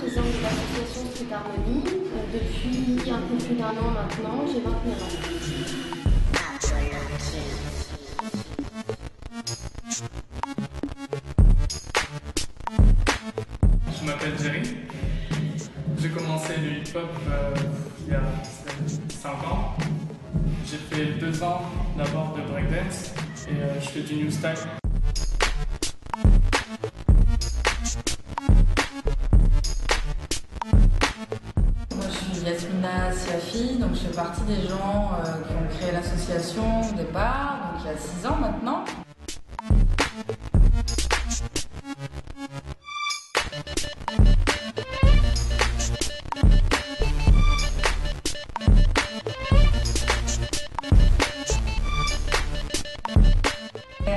aux hommes de l'association Street Harmony depuis un peu plus d'1 an maintenant, j'ai 29 ans. Je m'appelle Jerry. J'ai commencé le hip-hop il y a 5 ans. J'ai fait 2 ans d'abord de breakdance et je fais du new style. Moi je suis Yasmina Siafi, donc je fais partie des gens qui ont créé l'association au départ, donc il y a 6 ans maintenant.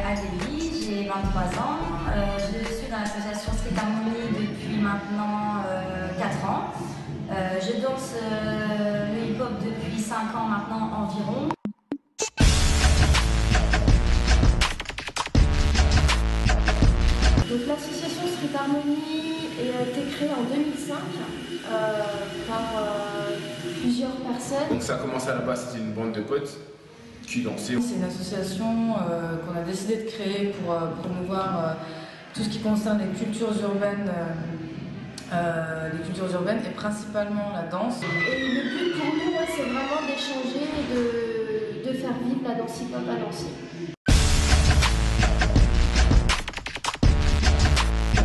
Adélie, j'ai 23 ans. Je suis dans l'association Street Harmony depuis maintenant 4 ans. Je danse le hip-hop depuis 5 ans maintenant environ. Donc l'association Street Harmony a été créée en 2005 par plusieurs personnes. Donc ça a commencé à la base, c'était une bande de potes qui dansaient. C'est une association qu'on a décidé de créer pour promouvoir tout ce qui concerne les cultures urbaines et principalement la danse. Et le but pour nous, c'est vraiment d'échanger et de faire vivre la danse hip-hop à Nancy.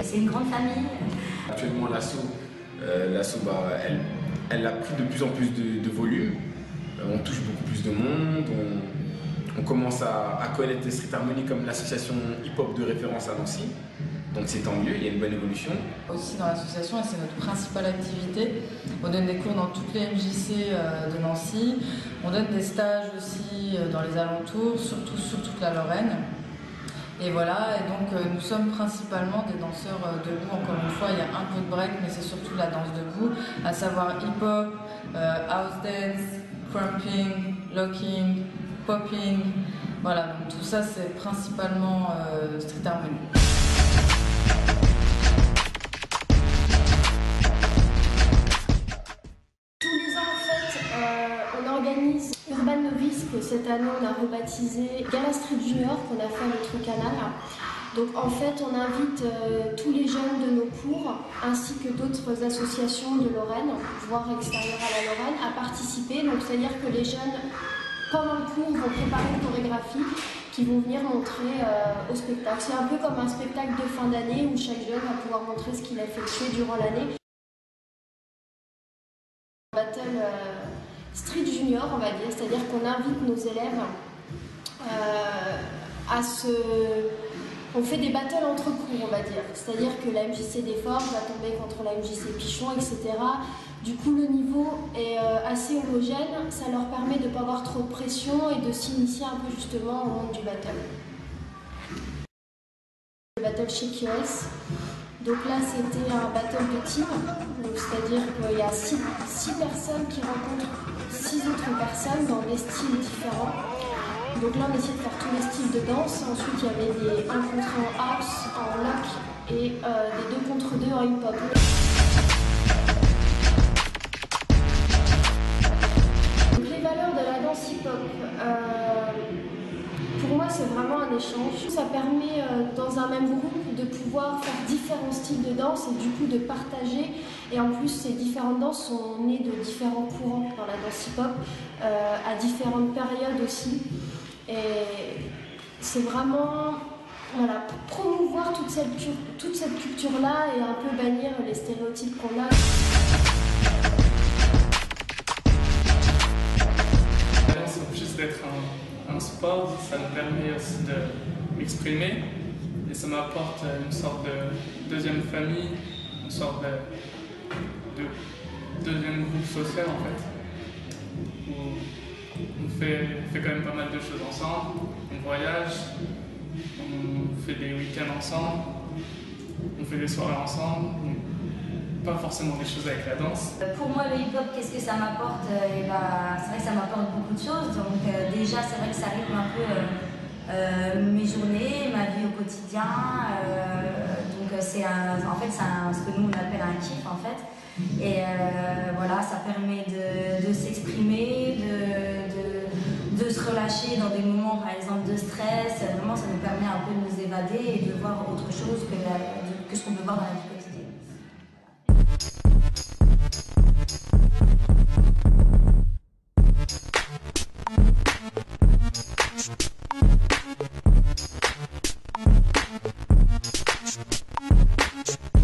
C'est une grande famille. Actuellement, l'asso, elle a pris de plus en plus de volume. On touche beaucoup plus de monde. On commence à connaître les Street Harmony comme l'association hip-hop de référence à Nancy. Donc c'est tant mieux, il y a une bonne évolution. Aussi dans l'association, et c'est notre principale activité, on donne des cours dans toutes les MJC de Nancy. On donne des stages aussi dans les alentours, surtout sur toute la Lorraine. Et voilà, et donc nous sommes principalement des danseurs debout. Encore une fois, il y a un peu de break, mais c'est surtout la danse debout, à savoir hip-hop, house dance, crumping, locking, popping. Voilà, donc tout ça c'est principalement Street Harmony. Tous les ans, en fait, on organise Urban Novice, que cette année on a rebaptisé Gala Street Junior, qu'on a fait à notre canal. Donc en fait, on invite tous les jeunes de nos cours, ainsi que d'autres associations de Lorraine, voire extérieures à la Lorraine, à participer. Donc c'est-à-dire que les jeunes, pendant le cours, vont préparer une chorégraphie qui vont venir montrer au spectacle. C'est un peu comme un spectacle de fin d'année où chaque jeune va pouvoir montrer ce qu'il a effectué durant l'année. Battle Street Junior, on va dire, c'est-à-dire qu'on invite nos élèves on fait des battles entre cours, on va dire. C'est-à-dire que la MJC des Forges va tomber contre la MJC Pichon, etc. Du coup, le niveau est assez homogène. Ça leur permet de ne pas avoir trop de pression et de s'initier un peu justement au monde du battle. Le battle chez QS. Donc là, c'était un battle de team. C'est-à-dire qu'il y a 6 personnes qui rencontrent 6 autres personnes dans des styles différents. Donc là, on essayait de faire tous les styles de danse. Ensuite, il y avait des 1 contre 1 house, en lock et des 2 contre 2 en hip-hop. Donc les valeurs de la danse hip-hop, pour moi, c'est vraiment un échange. Ça permet, dans un même groupe, de pouvoir faire différents styles de danse et du coup de partager. Et en plus, ces différentes danses sont nées de différents courants dans la danse hip-hop, à différentes périodes aussi. Et c'est vraiment promouvoir toute cette culture-là et un peu bannir les stéréotypes qu'on a. La danse, en plus d'être un sport, ça me permet aussi de m'exprimer et ça m'apporte une sorte de deuxième famille, une sorte de deuxième groupe social en fait. Où on fait quand même pas mal de choses ensemble, on voyage, on fait des week-ends ensemble, on fait des soirées ensemble, pas forcément des choses avec la danse. Pour moi, le hip-hop, qu'est-ce que ça m'apporte? C'est vrai que ça m'apporte beaucoup de choses. Donc déjà, c'est vrai que ça rythme un peu mes journées, ma vie au quotidien. Donc Donc en fait c'est ce que nous on appelle un kiff en fait. Et voilà, ça permet de s'exprimer, de se relâcher dans des moments par exemple de stress. Vraiment ça nous permet un peu de nous évader et de voir autre chose que ce qu'on peut voir dans la vie quotidienne. You